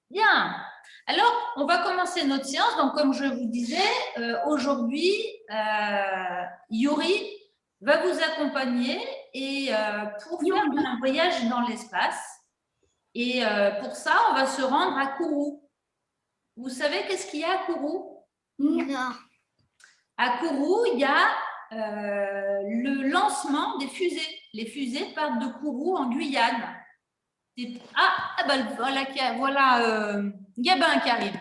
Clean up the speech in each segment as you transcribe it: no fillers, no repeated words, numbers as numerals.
Bien. Alors, on va commencer notre séance. Donc, comme je vous disais, aujourd'hui, Yuri va vous accompagner et pour faire un voyage dans l'espace. Et pour ça, on va se rendre à Kourou. Vous savez qu'est-ce qu'il y a à Kourou? Non. À Kourou, il y a le lancement des fusées. Les fusées partent de Kourou en Guyane. Ben, voilà Gabin qui arrive.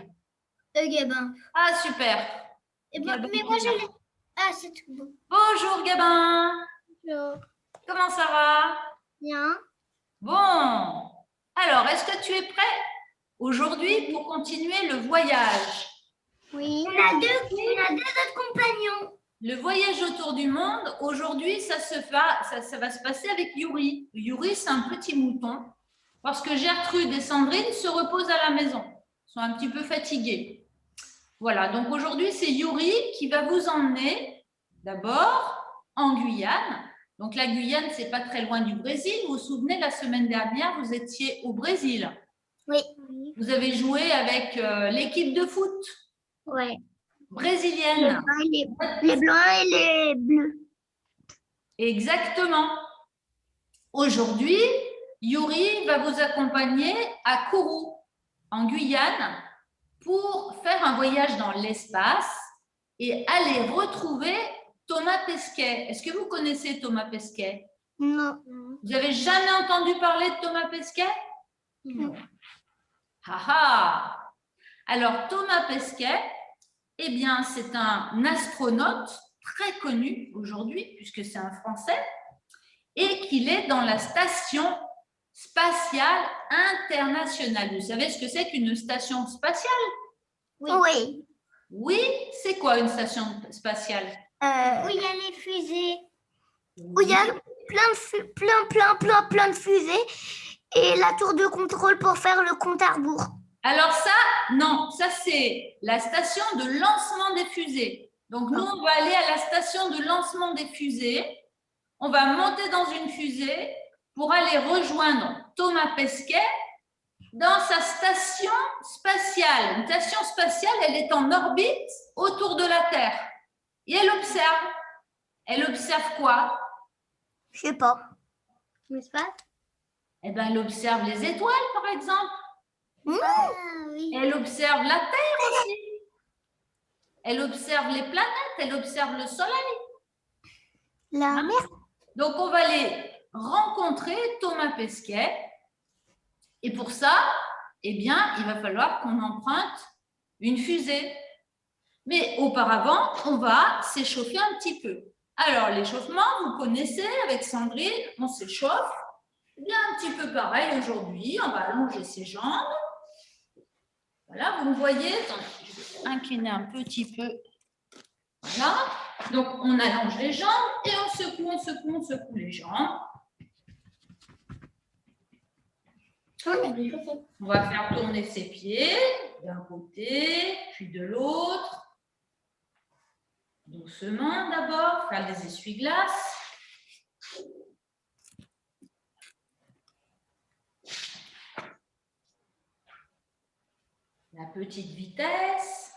Gabin. Ah, super. Mais moi, je l'ai. Ah, c'est tout bon. Bonjour, Gabin. Bonjour. Comment ça va? Bien. Bon. Alors, est-ce que tu es prêt aujourd'hui pour continuer le voyage? Oui. On a deux autres compagnons. Le voyage autour du monde, aujourd'hui, ça va se passer avec Yuri. Yuri, c'est un petit mouton parce que Gertrude et Sandrine se reposent à la maison. Ils sont un petit peu fatigués. Voilà, donc aujourd'hui, c'est Yuri qui va vous emmener d'abord en Guyane. Donc la Guyane, c'est pas très loin du Brésil. Vous vous souvenez, la semaine dernière, vous étiez au Brésil. Oui. Vous avez joué avec l'équipe de foot. Oui. Brésilienne. Les blancs et les bleus. Exactement. Aujourd'hui, Yuri va vous accompagner à Kourou, en Guyane, pour faire un voyage dans l'espace et aller retrouver Thomas Pesquet. Est-ce que vous connaissez Thomas Pesquet? Non. Vous n'avez jamais entendu parler de Thomas Pesquet? Non. Ah. Alors, Thomas Pesquet, eh bien, c'est un astronaute très connu aujourd'hui, puisque c'est un Français, et qu'il est dans la station spatiale internationale. Vous savez ce que c'est qu'une station spatiale? Oui. Oui, c'est quoi une station spatiale? Où il y a les fusées. Oui. Où il y a plein de fusées et la tour de contrôle pour faire le compte à rebours. Alors ça, non, ça c'est la station de lancement des fusées. Donc nous, on va aller à la station de lancement des fusées. On va monter dans une fusée pour aller rejoindre Thomas Pesquet dans sa station spatiale. Une station spatiale, elle est en orbite autour de la Terre. Et elle observe. Elle observe quoi? Je sais pas. L'espace? Eh bien, elle observe les étoiles, par exemple. Oui. Elle observe la Terre aussi. Elle observe les planètes, elle observe le Soleil. La mer. Donc, on va aller rencontrer Thomas Pesquet. Et pour ça, eh bien, il va falloir qu'on emprunte une fusée. Mais auparavant, on va s'échauffer un petit peu. Alors, l'échauffement, vous connaissez, avec Sandrine, on s'échauffe. Bien un petit peu pareil aujourd'hui, on va allonger ses jambes. Voilà, vous me voyez, je vais incliner un petit peu. Voilà, donc on allonge les jambes et on secoue les jambes. On va faire tourner ses pieds d'un côté, puis de l'autre. Doucement d'abord, faire les essuie-glaces. La petite vitesse.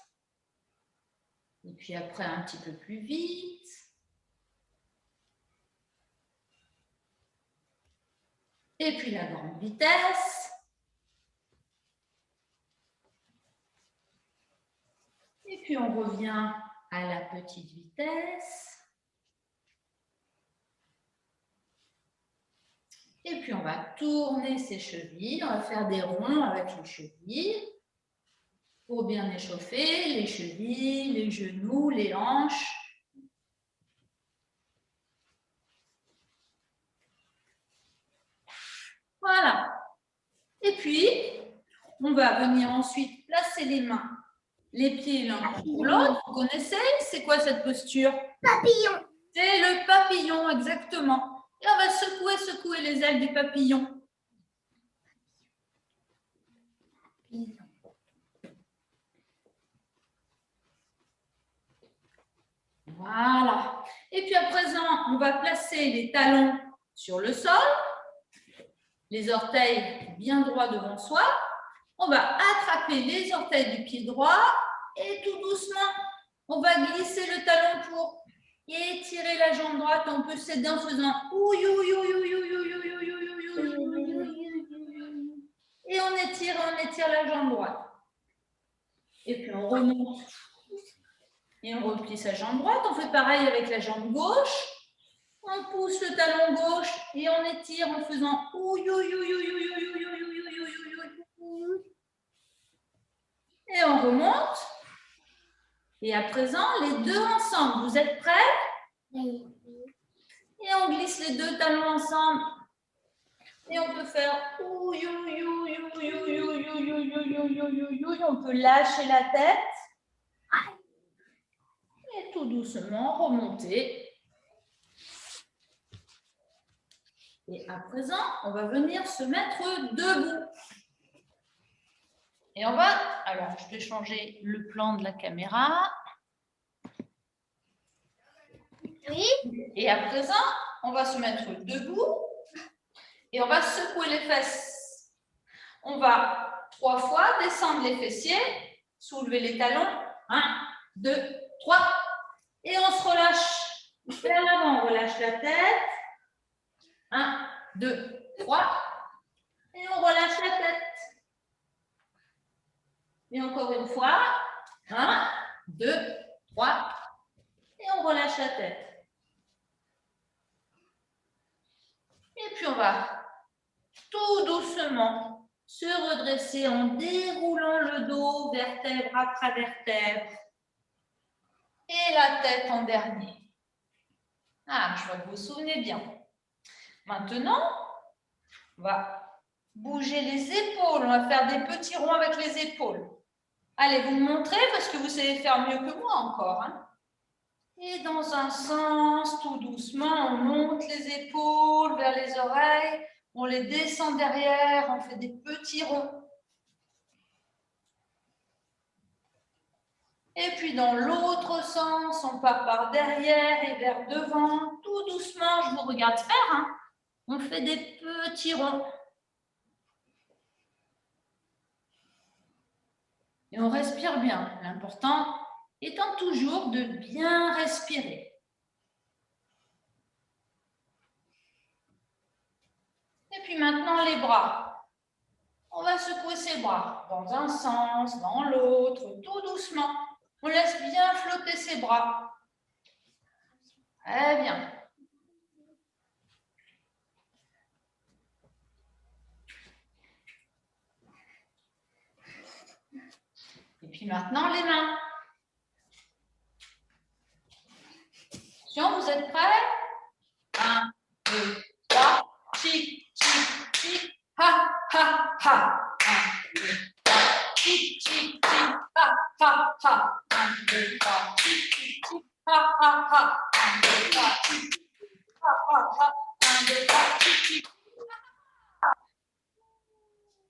Et puis après, un petit peu plus vite. Et puis la grande vitesse. Et puis on revient à la petite vitesse. Et puis on va tourner ses chevilles. On va faire des ronds avec les chevilles pour bien échauffer les chevilles, les genoux, les hanches. Voilà. Et puis, on va venir ensuite placer les mains, les pieds l'un contre l'autre. Vous connaissez? C'est quoi cette posture? Papillon. C'est le papillon, exactement. Et on va secouer les ailes du papillon. Voilà. Et puis à présent, on va placer les talons sur le sol, les orteils bien droits devant soi. On va attraper les orteils du pied droit et tout doucement, on va glisser le talon pour étirer la jambe droite. On peut s'aider en faisant ouïe, ouïe, ouïe, ouïe, ouïe, ouïe, ouïe, ouïe, ouïe, ouïe, ouïe. Et on étire la jambe droite. Et puis on remonte et on replie sa jambe droite. On fait pareil avec la jambe gauche. On pousse le talon gauche et on étire en faisant ouïe, ouïe, ouïe, ouïe, ouïe, ouïe, ouïe, ouïe, ouïe, ouïe, ouïe. Et on remonte. Et à présent, les deux ensemble. Vous êtes prêts? Oui. Et on glisse les deux talons ensemble. Et on peut faire ouïe, ouïe, ouïe, ouïe, ouïe, ouïe, ouïe, ouïe, ouïe, ouïe, ouïe. On peut lâcher la tête. Et tout doucement remonter. Et à présent, on va venir se mettre debout. Et on va, alors je vais changer le plan de la caméra. Oui. Et à présent, on va se mettre debout et on va secouer les fesses. On va 3 fois descendre les fessiers, soulever les talons. 1, 2, 3. Et on se relâche. Vers l'avant, on relâche la tête. 1, 2, 3. Et on relâche la tête. Et encore une fois. 1, 2, 3. Et on relâche la tête. Et puis on va tout doucement se redresser en déroulant le dos, vertèbre après vertèbre. Et la tête en dernier. Ah, je vois que vous vous souvenez bien. Maintenant, on va bouger les épaules. On va faire des petits ronds avec les épaules. Allez, vous me montrez parce que vous savez faire mieux que moi encore. Hein. Et dans un sens, tout doucement, on monte les épaules vers les oreilles. On les descend derrière. On fait des petits ronds. Et puis dans l'autre sens, on part par derrière et vers devant. Tout doucement, je vous regarde faire. Hein. On fait des petits ronds. Et on respire bien. L'important étant toujours de bien respirer. Et puis maintenant, les bras. On va secouer ses bras dans un sens, dans l'autre, tout doucement. On laisse bien flotter ses bras. Très bien. Et puis maintenant, les mains. Attention, vous êtes prêts? 1, 2, 3. Chic, chic, chic. Ha, ha, ha. 1, 2, 3. Chic, chic, chic. Ha, ha, ha. 1, 2, 3. Chic, chic, chic. Ha, ha, ha. 1, 2, 3. Chic, chic. Ha, ha, ha. 1, 2, 3. Chic, chic.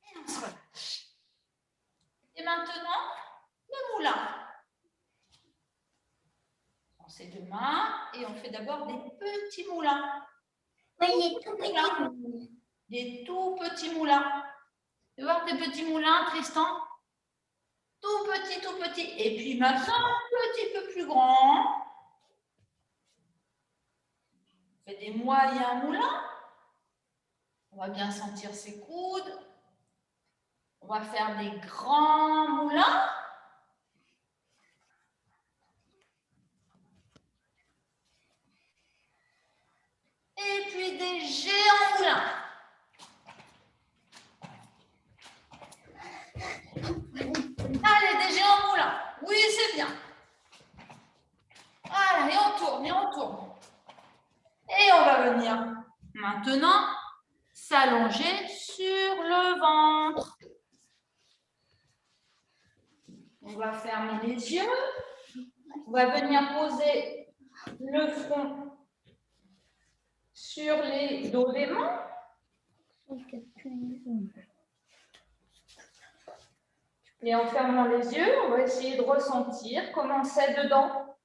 Et on se relâche. Et maintenant, le moulin. On ses deux mains et on fait d'abord des petits moulins. Oui, les tout petits. Des tout petits moulins. Tu vois tes petits moulins, Tristan? Tout petit, tout petit. Et puis maintenant, un petit peu plus grand. On fait des moyens moulins. On va bien sentir ses coudes. On va faire des grands moulins. Et puis des géants moulins. Allez, des géants moulins. Oui, c'est bien. Allez, et on tourne, et on tourne. Et on va venir maintenant s'allonger sur le ventre. On va fermer les yeux. On va venir poser le front sur les dos des mains. Et en fermant les yeux, on va essayer de ressentir comment c'est dedans.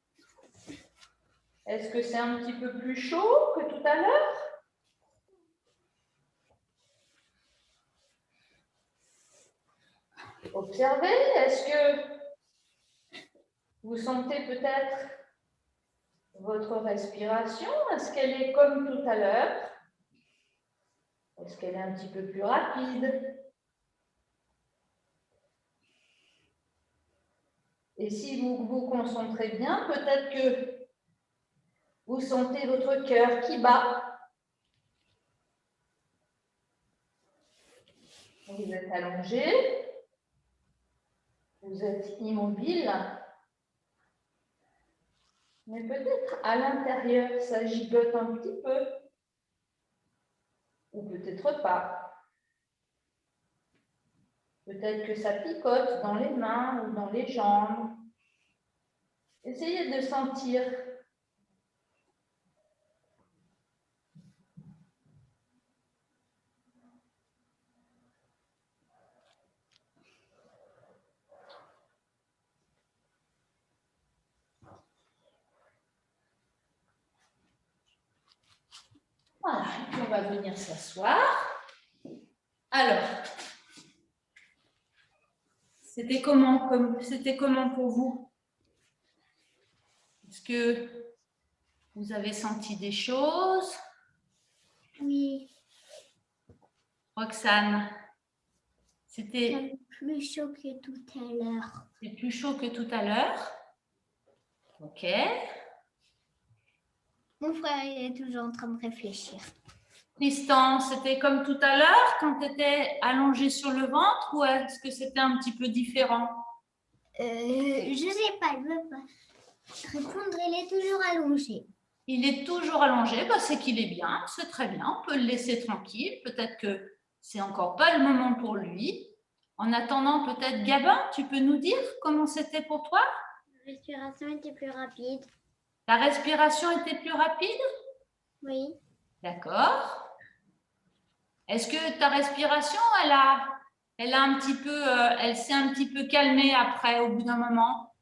Est-ce que c'est un petit peu plus chaud que tout à l'heure? observez. Est-ce que vous sentez peut-être votre respiration? Est-ce qu'elle est comme tout à l'heure? Est-ce qu'elle est un petit peu plus rapide? Et si vous vous concentrez bien, peut-être que vous sentez votre cœur qui bat. Vous êtes allongé, vous êtes immobile, mais peut-être à l'intérieur, ça gigote un petit peu, ou peut-être pas. Peut-être que ça picote dans les mains ou dans les jambes. Essayez de sentir. Voilà, et puis on va venir s'asseoir. Alors, c'était comment pour vous? Est-ce que vous avez senti des choses? Oui, Roxane, c'était plus chaud que tout à l'heure. plus chaud que tout à l'heure. Ok. Mon frère il est toujours en train de réfléchir. Tristan, c'était comme tout à l'heure quand tu étais allongé sur le ventre ou est-ce que c'était un petit peu différent? Je sais pas, il veut pas répondre, il est toujours allongé. Il est toujours allongé, bah c'est qu'il est bien, c'est très bien, on peut le laisser tranquille. Peut-être que c'est encore pas le moment pour lui. En attendant, peut-être Gabin, tu peux nous dire comment c'était pour toi? La respiration était plus rapide. La respiration était plus rapide? Oui. D'accord. Est-ce que ta respiration, elle s'est un petit peu calmée après, au bout d'un moment?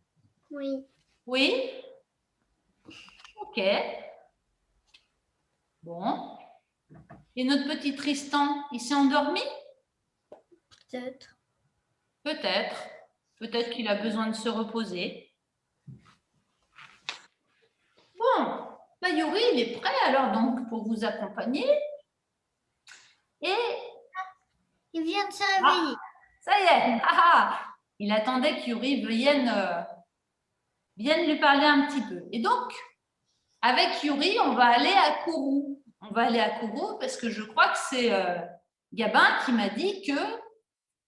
Oui. Oui? Ok. Bon. Et notre petit Tristan, il s'est endormi? Peut-être. Peut-être. Peut-être qu'il a besoin de se reposer. Bon. Bah, Yuri, il est prêt alors donc pour vous accompagner. Et il vient de se réveiller. Ça y est. Il attendait qu'Yuri vienne lui parler un petit peu. Et donc, avec Yuri, on va aller à Kourou. On va aller à Kourou parce que je crois que c'est Gabin qui m'a dit que,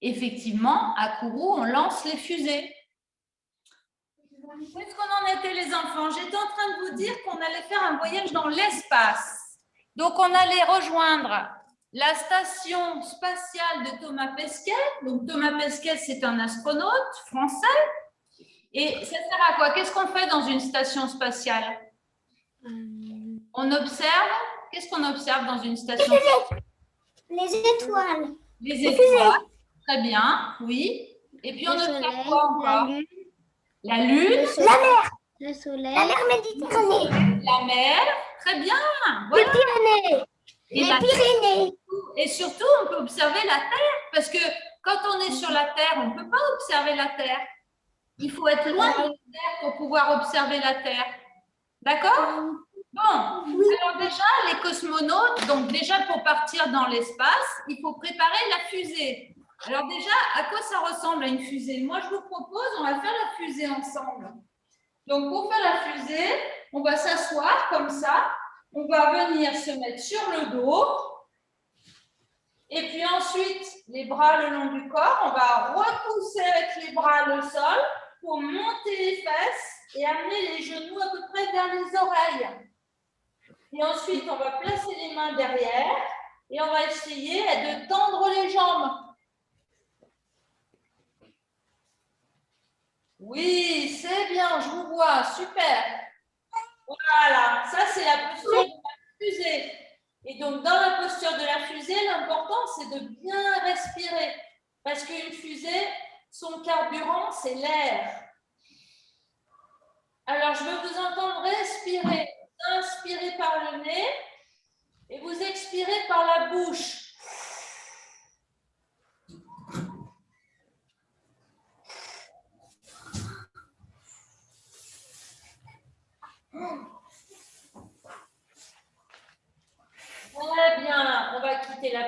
effectivement, à Kourou, on lance les fusées. Où est-ce qu'on en était, les enfants? J'étais en train de vous dire qu'on allait faire un voyage dans l'espace. Donc, on allait rejoindre la station spatiale de Thomas Pesquet. Donc, Thomas Pesquet, c'est un astronaute français. Et ça sert à quoi? Qu'est-ce qu'on fait dans une station spatiale? On observe. Qu'est-ce qu'on observe dans une station spatiale? Les étoiles. Les étoiles. Très bien, oui. Et puis, on observe quoi encore? La Lune. La mer. Le soleil. La mer Méditerranée. La mer. Très bien. Voilà. Les Pyrénées. Et les Pyrénées. Et surtout, on peut observer la Terre. Parce que quand on est sur la Terre, on ne peut pas observer la Terre. Il faut être loin de la Terre pour pouvoir observer la Terre. D'accord? Bon, oui. Alors déjà, les cosmonautes, donc déjà pour partir dans l'espace, il faut préparer la fusée. Alors déjà, à quoi ça ressemble à une fusée? Moi, je vous propose, on va faire la fusée ensemble. Donc, pour faire la fusée, on va s'asseoir comme ça. On va venir se mettre sur le dos. Et puis ensuite, les bras le long du corps. On va repousser avec les bras le sol pour monter les fesses et amener les genoux à peu près vers les oreilles. Et ensuite, on va placer les mains derrière et on va essayer de tendre les jambes. Oui, c'est bien, je vous vois, super. Voilà, ça c'est la posture de la fusée. Et donc, dans la posture de la fusée, l'important, c'est de bien respirer. Parce qu'une fusée, son carburant, c'est l'air. Alors, je veux vous entendre respirer. Inspirez par le nez et vous expirez par la bouche.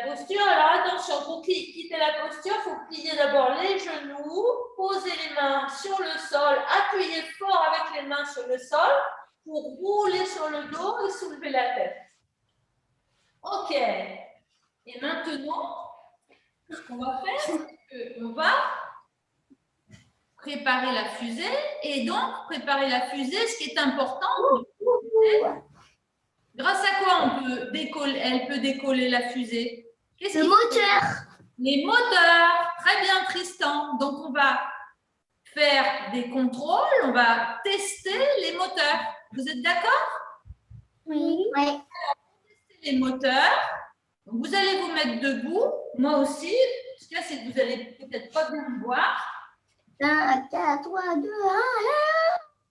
posture. Alors attention, pour quitter la posture, il faut plier d'abord les genoux, poser les mains sur le sol, appuyer fort avec les mains sur le sol pour rouler sur le dos et soulever la tête. Ok. Et maintenant, ce qu'on va faire, c'est qu'on va préparer la fusée. Et donc, préparer la fusée, ce qui est important, grâce à quoi elle peut décoller la fusée? Le moteur. Les moteurs. Très bien, Tristan. Donc, on va faire des contrôles, on va tester les moteurs. Vous êtes d'accord? Oui. Ouais. Les moteurs. Donc, vous allez vous mettre debout, moi aussi, parce que là, c'est que vous n'allez peut-être pas bien me voir. 1, 4, 3, 2, 1, là.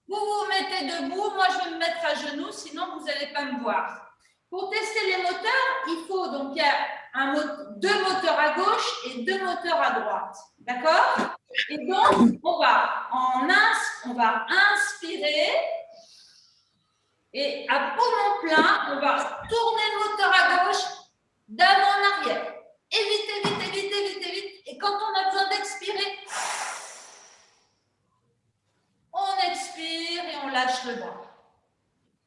Vous vous mettez debout, moi je vais me mettre à genoux, sinon vous n'allez pas me voir. Pour tester les moteurs, il faut donc il y a deux moteurs à gauche et deux moteurs à droite. D'accord? Et donc, on va inspirer et à poumon plein, on va tourner le moteur à gauche d'avant en arrière. Et vite, vite, vite, vite, vite. Et quand on a besoin d'expirer, on expire et on lâche le bras.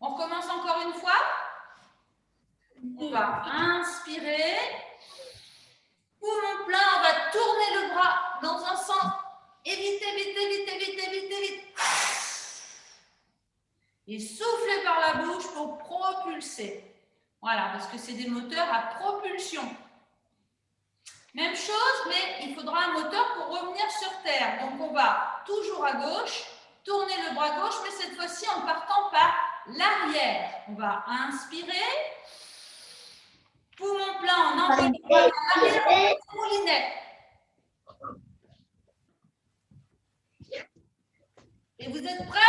On recommence encore une fois. On va inspirer. Poumon plein, on va tourner le bras dans un sens. Évitez, vite, vite, vite, vite, vite. Et soufflez par la bouche pour propulser. Voilà, parce que c'est des moteurs à propulsion. Même chose, mais il faudra un moteur pour revenir sur Terre. Donc, on va toujours à gauche, tourner le bras gauche, mais cette fois-ci en partant par l'arrière. On va inspirer. Poumon plein, on envoie le bras vers l'arrière, moulinet. Et vous êtes prêts?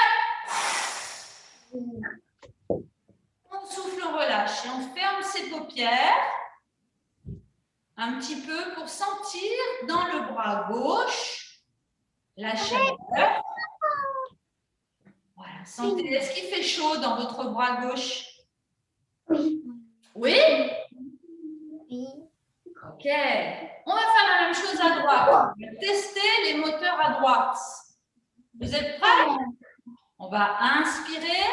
On souffle, on relâche et on ferme ses paupières un petit peu pour sentir dans le bras gauche la chaleur. Voilà, sentez. Est-ce qu'il fait chaud dans votre bras gauche? Oui. Oui? Oui. Ok. On va faire la même chose à droite. On va tester les moteurs à droite. Vous êtes prêts? On va inspirer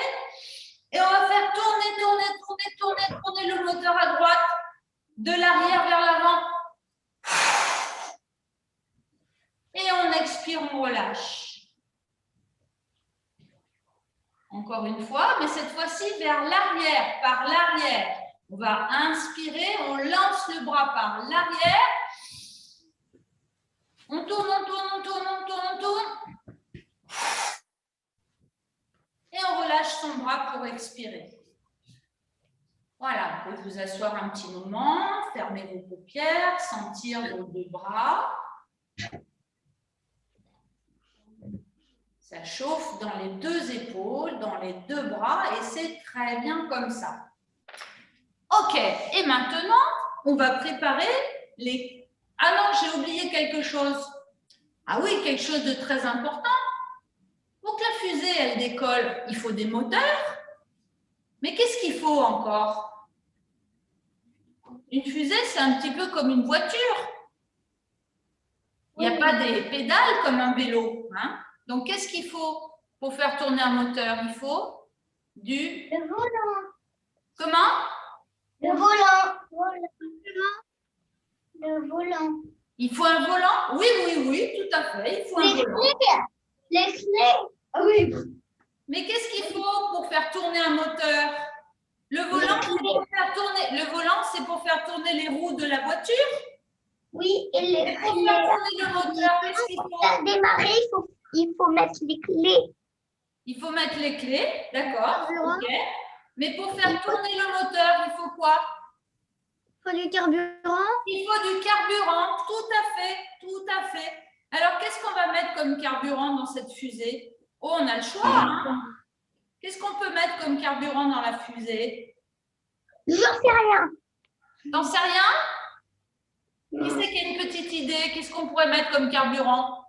et on va faire tourner, tourner, tourner, tourner, tourner le moteur à droite de l'arrière vers l'avant. Et on expire, on relâche. Encore une fois, mais cette fois-ci vers l'arrière, par l'arrière. On va inspirer, on lance le bras par l'arrière. On tourne, on tourne, on tourne, on tourne, on tourne. Et on relâche son bras pour expirer. Voilà, vous pouvez vous asseoir un petit moment, fermer vos paupières, sentir vos deux bras. Ça chauffe dans les deux épaules, dans les deux bras et c'est très bien comme ça. Ok, et maintenant, on va préparer les... Ah non, j'ai oublié quelque chose. Ah oui, quelque chose de très important. Pour que la fusée, elle décolle, il faut des moteurs. Mais qu'est-ce qu'il faut encore? Une fusée, c'est un petit peu comme une voiture. Il n'y a pas des pédales comme un vélo. Hein? Donc, qu'est-ce qu'il faut pour faire tourner un moteur? Il faut du... Le volant. Comment? Le volant. Le volant. Il faut un volant? Oui, oui, oui, tout à fait. Il faut un volant. Les clés. Ah oui. Mais qu'est-ce qu'il faut pour faire tourner un moteur? Le volant, c'est pour faire tourner... Le volant, c'est pour faire tourner les roues de la voiture? Oui, et pour faire tourner le moteur, qu'est-ce qu'il faut? Pour démarrer, il faut mettre les clés. Il faut mettre les clés, d'accord. Ok. Mais pour faire tourner le moteur, il faut quoi? Il faut du carburant. Il faut du carburant, tout à fait, tout à fait. Alors, qu'est-ce qu'on va mettre comme carburant dans cette fusée? Oh, on a le choix, hein? Qu'est-ce qu'on peut mettre comme carburant dans la fusée? J'en sais rien. T'en sais rien? Qui c'est qui a une petite idée? Qu'est-ce qu'on pourrait mettre comme carburant?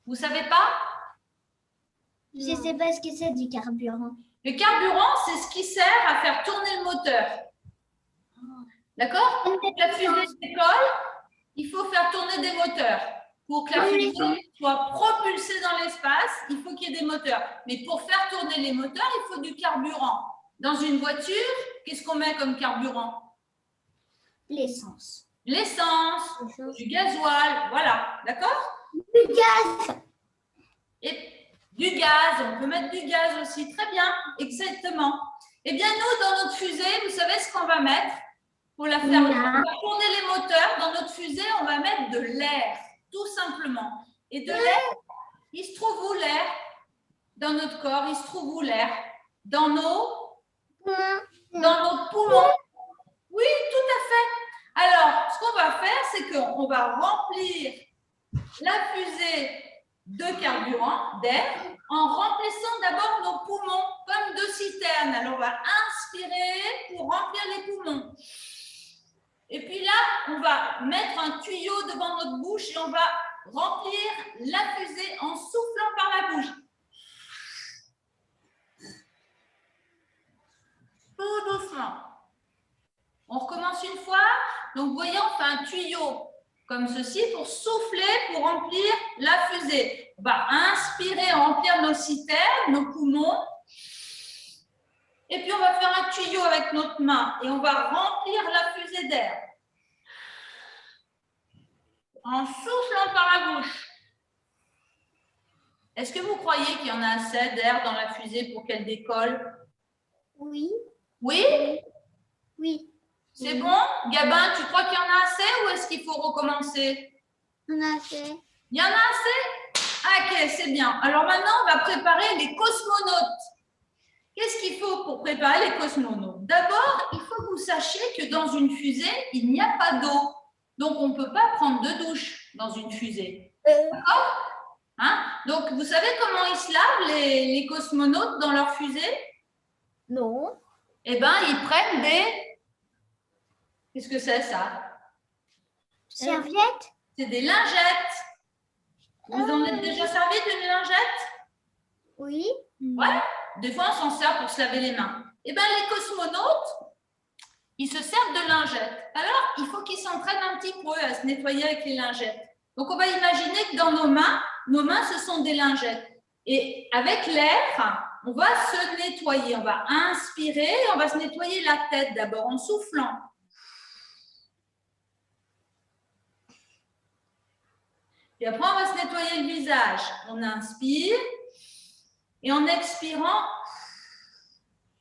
Vous savez pas? Je ne sais pas ce que c'est du carburant. Le carburant, c'est ce qui sert à faire tourner le moteur. D'accord? Pour que la fusée décolle, il faut faire tourner des moteurs. Pour que la fusée soit propulsée dans l'espace, il faut qu'il y ait des moteurs. Mais pour faire tourner les moteurs, il faut du carburant. Dans une voiture, qu'est-ce qu'on met comme carburant? L'essence. L'essence, du gasoil, voilà, d'accord? Du gaz. Et du gaz, on peut mettre du gaz aussi, très bien, exactement. Eh bien, nous, dans notre fusée, vous savez ce qu'on va mettre pour la faire tourner les moteurs? Dans notre fusée, on va mettre de l'air, tout simplement. Et de l'air, il se trouve où l'air? Dans notre corps, il se trouve où l'air? Dans nos poumons. Oui, tout à fait. Alors, ce qu'on va faire, c'est qu'on va remplir la fusée de carburant, d'air, en remplissant d'abord nos poumons comme deux citernes. Alors, on va inspirer pour remplir les poumons. Et puis là, on va mettre un tuyau devant notre bouche et on va remplir la fusée en soufflant par la bouche. Tout doucement. On recommence une fois. Donc, vous voyez, on fait un tuyau comme ceci pour souffler, pour remplir la fusée. On va inspirer, remplir nos citernes, nos poumons. Et puis, on va faire un tuyau avec notre main et on va remplir la fusée d'air. En soufflant par la bouche. Est-ce que vous croyez qu'il y en a assez d'air dans la fusée pour qu'elle décolle? Oui. Oui? Oui. C'est bon? Gabin, tu crois qu'il y en a assez ou est-ce qu'il faut recommencer? On a fait. Il y en a assez? Ah, ok, c'est bien. Alors maintenant, on va préparer les cosmonautes. Qu'est-ce qu'il faut pour préparer les cosmonautes? D'abord, il faut que vous sachiez que dans une fusée, il n'y a pas d'eau. Donc, on ne peut pas prendre de douche dans une fusée. D'accord? Hein? Donc, vous savez comment ils se lavent, les cosmonautes, dans leur fusée? Non. Eh bien, ils prennent des... Qu'est-ce que c'est, ça? Serviette? C'est des lingettes. Vous en êtes déjà servi d'une lingette? Oui. Ouais. Des fois, on s'en sert pour se laver les mains. Eh bien, les cosmonautes, ils se servent de lingettes. Alors, il faut qu'ils s'entraînent un petit peu à se nettoyer avec les lingettes. Donc, on va imaginer que dans nos mains, ce sont des lingettes. Et avec l'air, on va se nettoyer. On va inspirer, on va se nettoyer la tête d'abord en soufflant. Et après, on va se nettoyer le visage. On inspire. Et en expirant,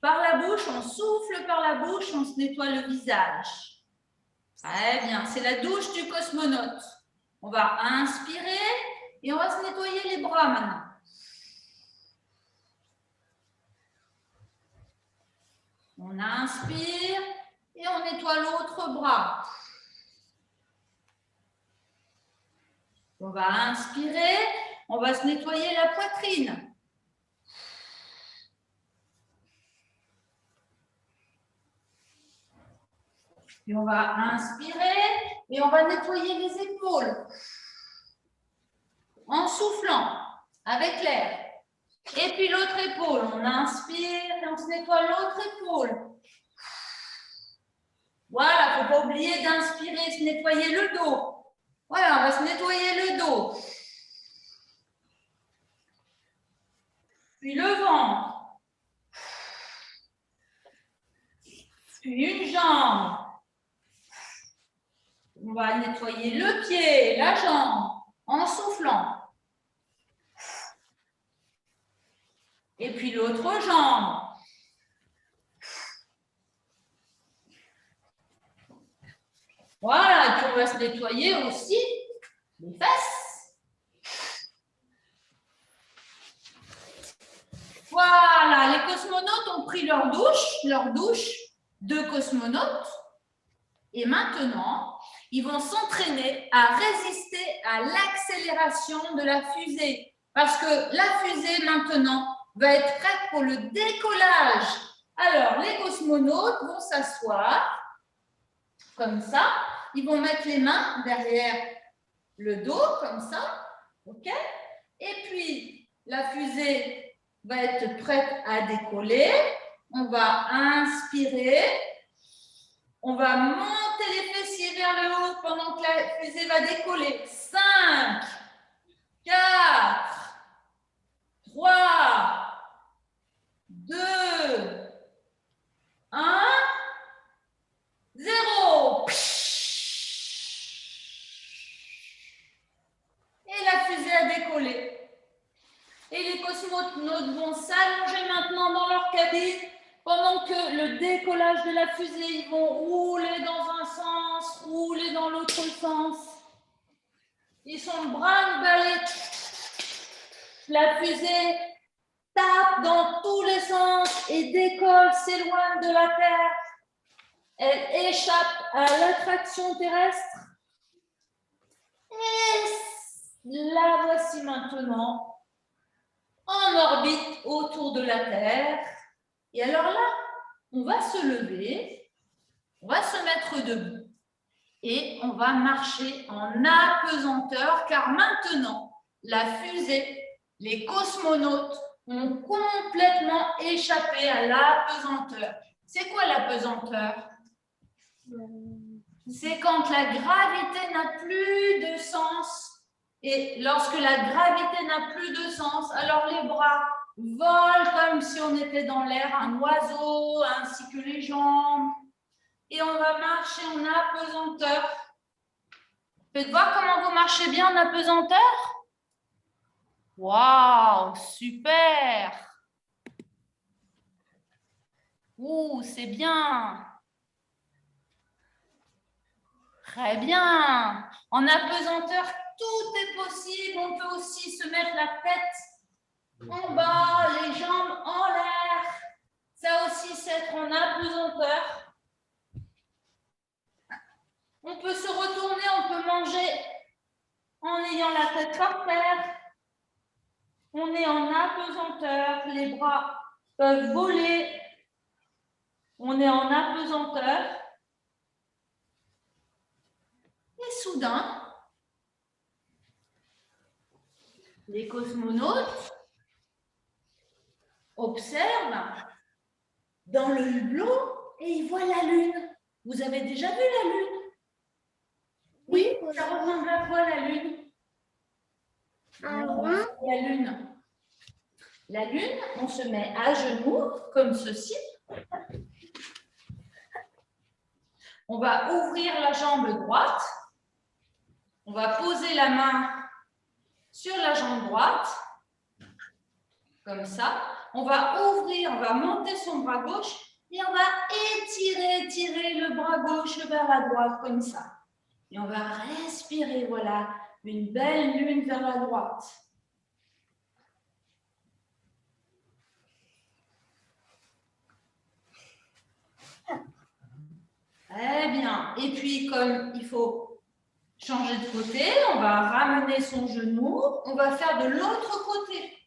par la bouche, on souffle par la bouche, on se nettoie le visage. Très bien, c'est la douche du cosmonaute. On va inspirer et on va se nettoyer les bras maintenant. On inspire et on nettoie l'autre bras. On va inspirer, on va se nettoyer la poitrine. Et on va inspirer et on va nettoyer les épaules en soufflant avec l'air. Et puis l'autre épaule, on inspire et on se nettoie l'autre épaule. Voilà, il ne faut pas oublier d'inspirer, se nettoyer le dos. Voilà, on va se nettoyer le dos. Puis le ventre. Puis une jambe. On va nettoyer le pied, la jambe, en soufflant. Et puis l'autre jambe. Voilà, et puis on va se nettoyer aussi les fesses. Voilà, les cosmonautes ont pris leur douche de cosmonautes. Et maintenant, ils vont s'entraîner à résister à l'accélération de la fusée. Parce que la fusée, maintenant, va être prête pour le décollage. Alors, les cosmonautes vont s'asseoir comme ça. Ils vont mettre les mains derrière le dos, comme ça. OK? Et puis, la fusée va être prête à décoller. On va inspirer. On va monter les fessiers vers le haut pendant que la fusée va décoller. 5, 4, 3, 2, 1, 0. Et la fusée a décollé. Et les cosmonautes vont s'allonger maintenant dans leur cabine pendant que le décollage de la fusée, ils vont rouler dans un sens, rouler dans l'autre sens. Ils sont brinque-ballés. La fusée tape dans tous les sens et décolle, s'éloigne de la Terre. Elle échappe à l'attraction terrestre. Et la voici maintenant en orbite autour de la Terre. Et alors là, on va se lever, on va se mettre debout et on va marcher en apesanteur car maintenant, la fusée, les cosmonautes ont complètement échappé à l'apesanteur. C'est quoi l'apesanteur? C'est quand la gravité n'a plus de sens. Et lorsque la gravité n'a plus de sens, alors les bras volent comme si on était dans l'air, un oiseau, ainsi que les jambes. Et on va marcher en apesanteur. Faites voir comment vous marchez bien en apesanteur. Waouh, super. Ouh, c'est bien. Très bien. En apesanteur, tout est possible. On peut aussi se mettre la tête en bas, les jambes en l'air. Ça aussi, c'est être en apesanteur. On peut se retourner, on peut manger en ayant la tête par terre. On est en apesanteur. Les bras peuvent voler. On est en apesanteur. Et soudain, les cosmonautes observent dans le hublot et ils voient la Lune. Vous avez déjà vu la Lune? Oui, ça ressemble à quoi la Lune? La Lune. La Lune, on se met à genoux comme ceci. On va ouvrir la jambe droite. On va poser la main sur la jambe droite, comme ça. On va ouvrir, on va monter son bras gauche et on va étirer le bras gauche vers la droite, comme ça. Et on va respirer, voilà, une belle lune vers la droite. Très bien. Et puis, comme il faut changer de côté, on va ramener son genou. On va faire de l'autre côté.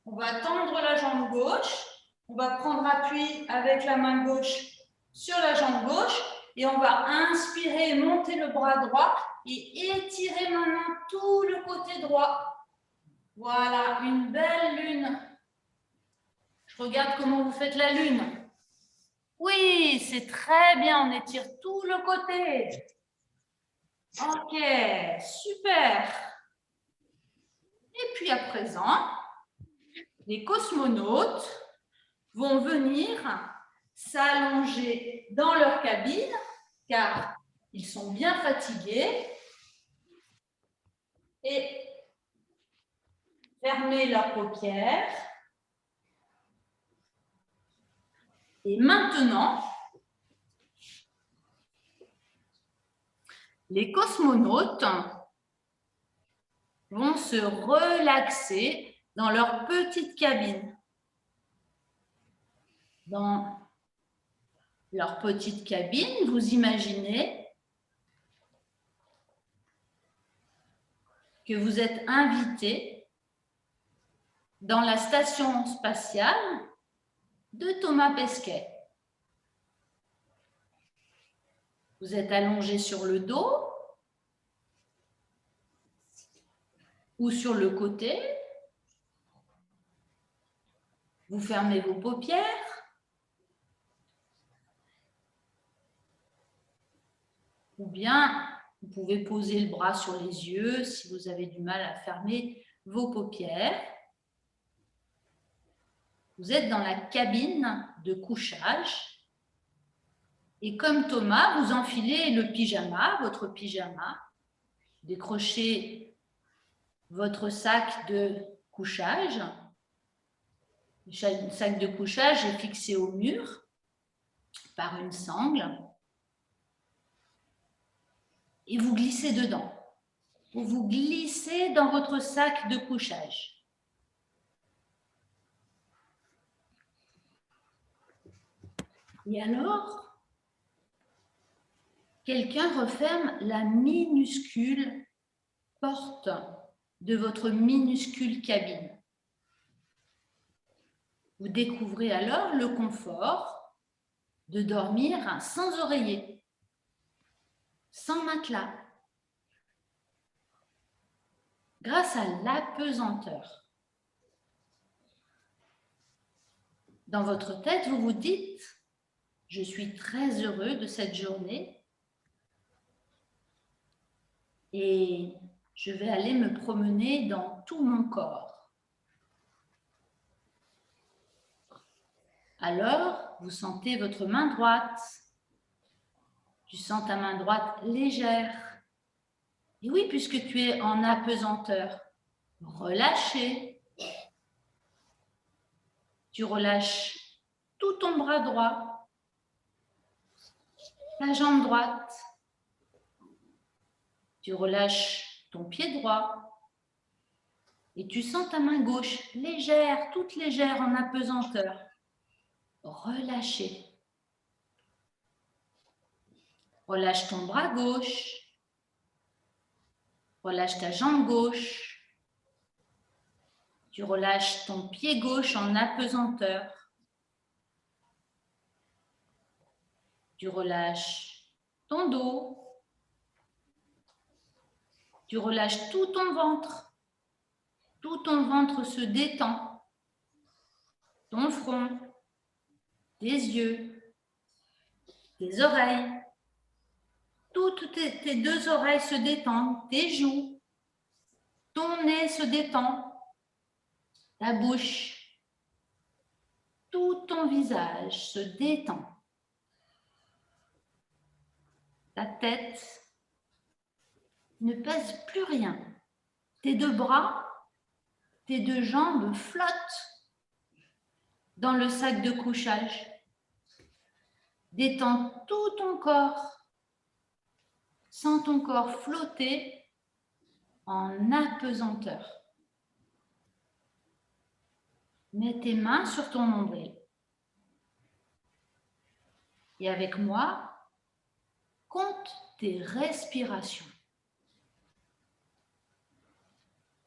On va tendre la jambe gauche. On va prendre appui avec la main gauche sur la jambe gauche. Et on va inspirer, monter le bras droit et étirer maintenant tout le côté droit. Voilà, une belle lune. Je regarde comment vous faites la lune. Oui, c'est très bien, on étire tout le côté. Ok, super. Et puis à présent, les cosmonautes vont venir s'allonger dans leur cabine car ils sont bien fatigués et fermer leurs paupières. Et maintenant, les cosmonautes vont se relaxer dans leur petite cabine. Dans leur petite cabine, vous imaginez que vous êtes invité dans la station spatiale de Thomas Pesquet. Vous êtes allongé sur le dos ou sur le côté. Vous fermez vos paupières. bien, vous pouvez poser le bras sur les yeux si vous avez du mal à fermer vos paupières. Vous êtes dans la cabine de couchage. Et comme Thomas, vous enfilez le pyjama, votre pyjama. Décrochez votre sac de couchage. Le sac de couchage est fixé au mur par une sangle. Et vous glissez dedans. Vous glissez dans votre sac de couchage. Et alors, quelqu'un referme la minuscule porte de votre minuscule cabine. Vous découvrez alors le confort de dormir sans oreiller, sans matelas, grâce à l'apesanteur. Dans votre tête, vous vous dites « Je suis très heureux de cette journée et je vais aller me promener dans tout mon corps. » Alors, vous sentez votre main droite. Tu sens ta main droite légère. Et oui, puisque tu es en apesanteur, relâchez. Tu relâches tout ton bras droit, ta jambe droite. Tu relâches ton pied droit. Et tu sens ta main gauche légère, toute légère en apesanteur. Relâchez. Relâche ton bras gauche. Relâche ta jambe gauche. Tu relâches ton pied gauche en apesanteur. Tu relâches ton dos. Tu relâches tout ton ventre. Tout ton ventre se détend. Ton front, tes yeux, tes oreilles. Toutes tes deux oreilles se détendent. Tes joues. Ton nez se détend. Ta bouche. Tout ton visage se détend. Ta tête ne pèse plus rien. Tes deux bras, tes deux jambes flottent dans le sac de couchage. Détends tout ton corps. Sens ton corps flotter en apesanteur. Mets tes mains sur ton nombril. Et avec moi, compte tes respirations.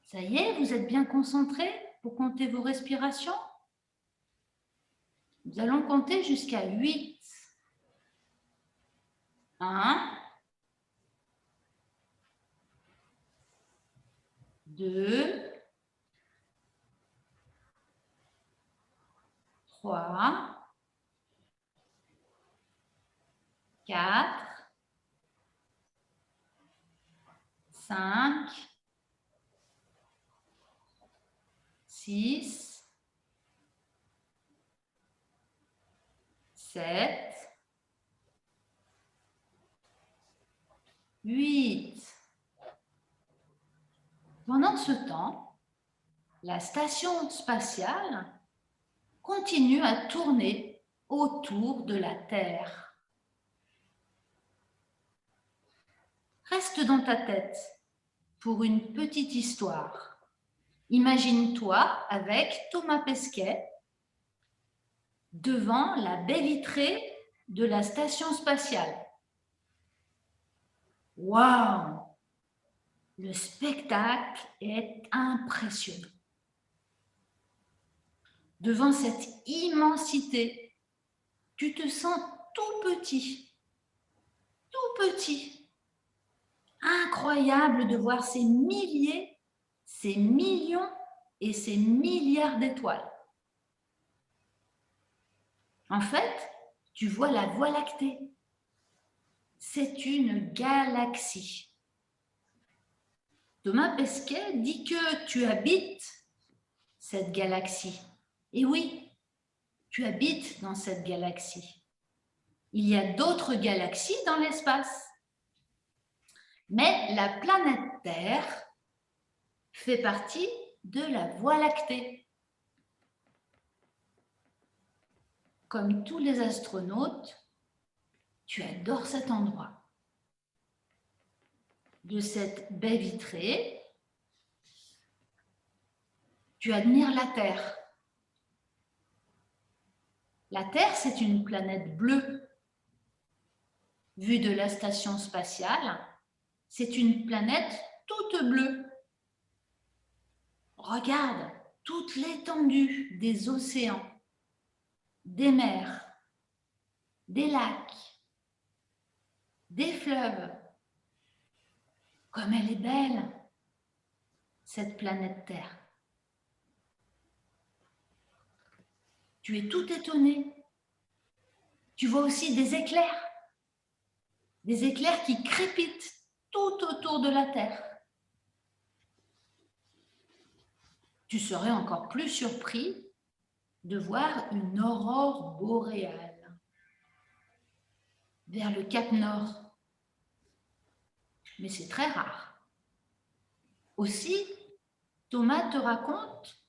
Ça y est, vous êtes bien concentrés pour compter vos respirations? Nous allons compter jusqu'à 8. 1, 2, 3, 4, 5, 6, 7, 8. Pendant ce temps, la station spatiale continue à tourner autour de la Terre. Reste dans ta tête pour une petite histoire. Imagine-toi avec Thomas Pesquet devant la baie vitrée de la station spatiale. Waouh! Le spectacle est impressionnant. Devant cette immensité, tu te sens tout petit. Tout petit. Incroyable de voir ces milliers, ces millions et ces milliards d'étoiles. En fait, tu vois la Voie lactée. c'est une galaxie. Thomas Pesquet dit que tu habites cette galaxie. Et oui, tu habites dans cette galaxie. Il y a d'autres galaxies dans l'espace. Mais la planète Terre fait partie de la Voie lactée. Comme tous les astronautes, tu adores cet endroit. De cette baie vitrée, tu admires la Terre. La Terre, c'est une planète bleue. Vue de la station spatiale, c'est une planète toute bleue. Regarde toute l'étendue des océans, des mers, des lacs, des fleuves. Comme elle est belle, cette planète Terre. Tu es tout étonné. Tu vois aussi des éclairs qui crépitent tout autour de la Terre. Tu serais encore plus surpris de voir une aurore boréale vers le Cap Nord. Mais c'est très rare. Aussi, Thomas te raconte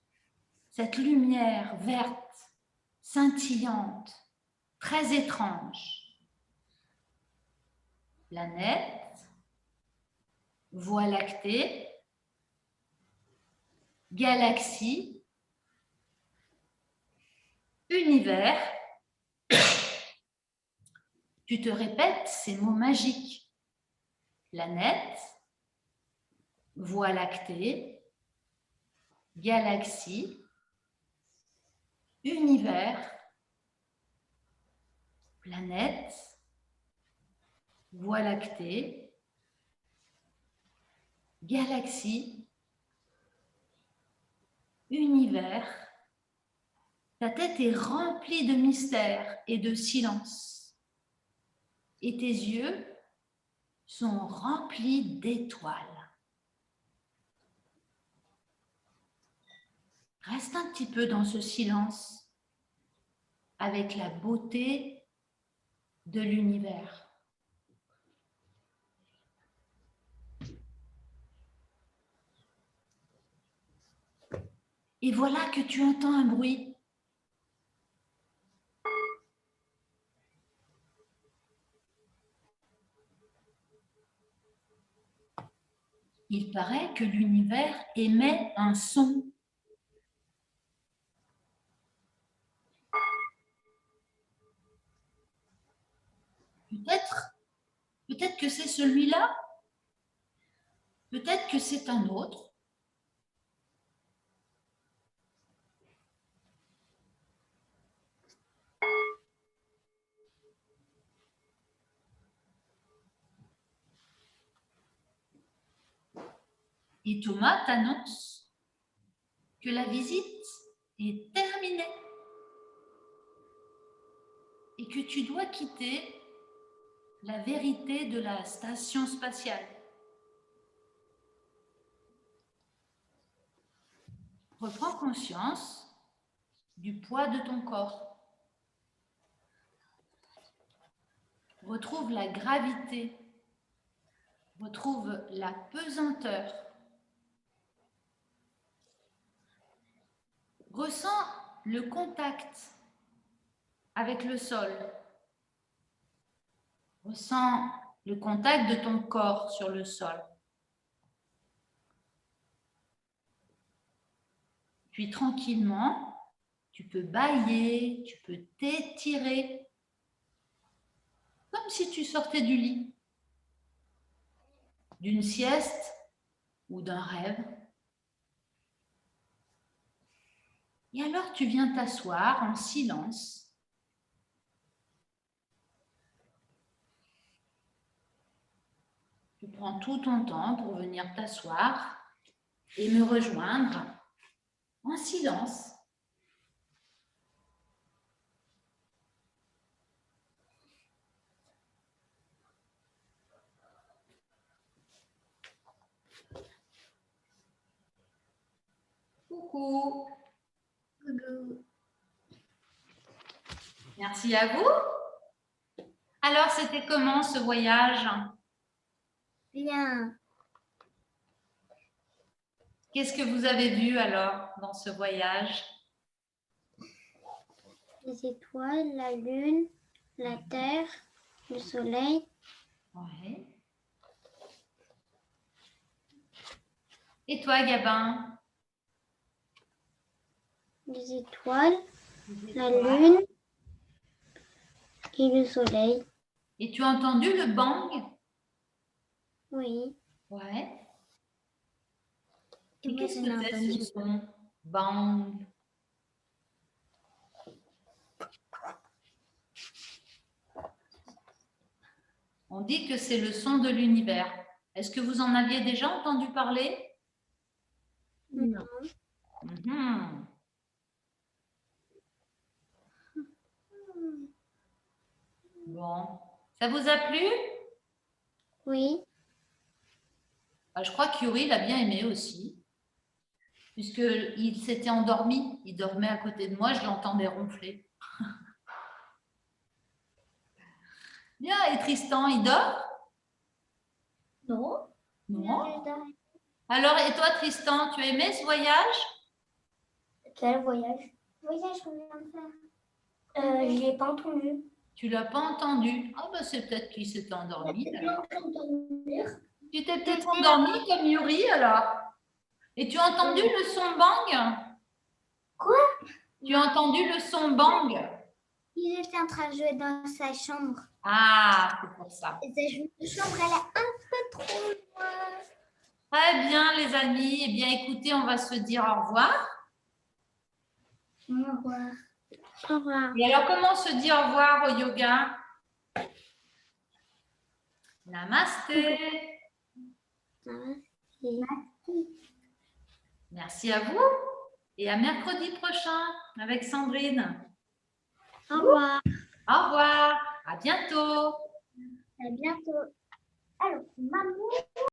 cette lumière verte, scintillante, très étrange. Planète, Voie lactée, galaxie, univers. Tu te répètes ces mots magiques. Planète, Voie lactée, galaxie, univers, planète, Voie lactée, galaxie, univers. Ta tête est remplie de mystères et de silence. Et tes yeux sont remplis d'étoiles. Reste un petit peu dans ce silence avec la beauté de l'univers. Et voilà que tu entends un bruit. Il paraît que l'univers émet un son. Peut-être que c'est celui-là, peut-être que c'est un autre. Et Thomas t'annonce que la visite est terminée et que tu dois quitter la vérité de la station spatiale. Reprends conscience du poids de ton corps. Retrouve la gravité. Retrouve la pesanteur. Ressens le contact avec le sol. Ressens le contact de ton corps sur le sol. Puis tranquillement, tu peux bâiller, tu peux t'étirer, comme si tu sortais du lit, d'une sieste ou d'un rêve. Et alors tu viens t'asseoir en silence. Tu prends tout ton temps pour venir t'asseoir et me rejoindre en silence. Coucou. Coucou. Merci à vous. Alors, c'était comment ce voyage? Bien. Qu'est-ce que vous avez vu alors dans ce voyage? Les étoiles, la lune, la terre, le soleil. Ouais. Et toi, Gabin? Les étoiles, Les la étoiles. lune et le soleil. Et tu as entendu le bang? Oui. Ouais. Et Et moi, qu'est-ce j'en ai que c'est entendu ce son? Bang. On dit que c'est le son de l'univers. Est-ce que vous en aviez déjà entendu parler? Non. Mhm. Bon. Ça vous a plu? Oui. Je crois que Yuri l'a bien aimé aussi, puisqu'il s'était endormi. Il dormait à côté de moi, je l'entendais ronfler. Bien, et Tristan, il dort? Non. Non. Alors, et toi, Tristan, tu as aimé ce voyage? Quel voyage? Voyage qu'on vient de faire. Je l'ai pas entendu. Tu l'as pas entendu? Ah, ben c'est peut-être qu'il s'était endormi alors. Tu t'es peut-être endormi comme Yuri alors. Et tu as entendu le son bang? Quoi? Tu as entendu le son bang? Il était en train de jouer dans sa chambre. Ah, c'est pour ça. Et sa chambre, elle est un peu trop loin. Très bien, les amis. Eh bien, écoutez, on va se dire au revoir. Au revoir. Au revoir. Et alors, comment se dit au revoir au yoga? Namasté. Merci à vous et à mercredi prochain avec Sandrine. Au revoir. Au revoir, à bientôt. À bientôt. Alors, maman.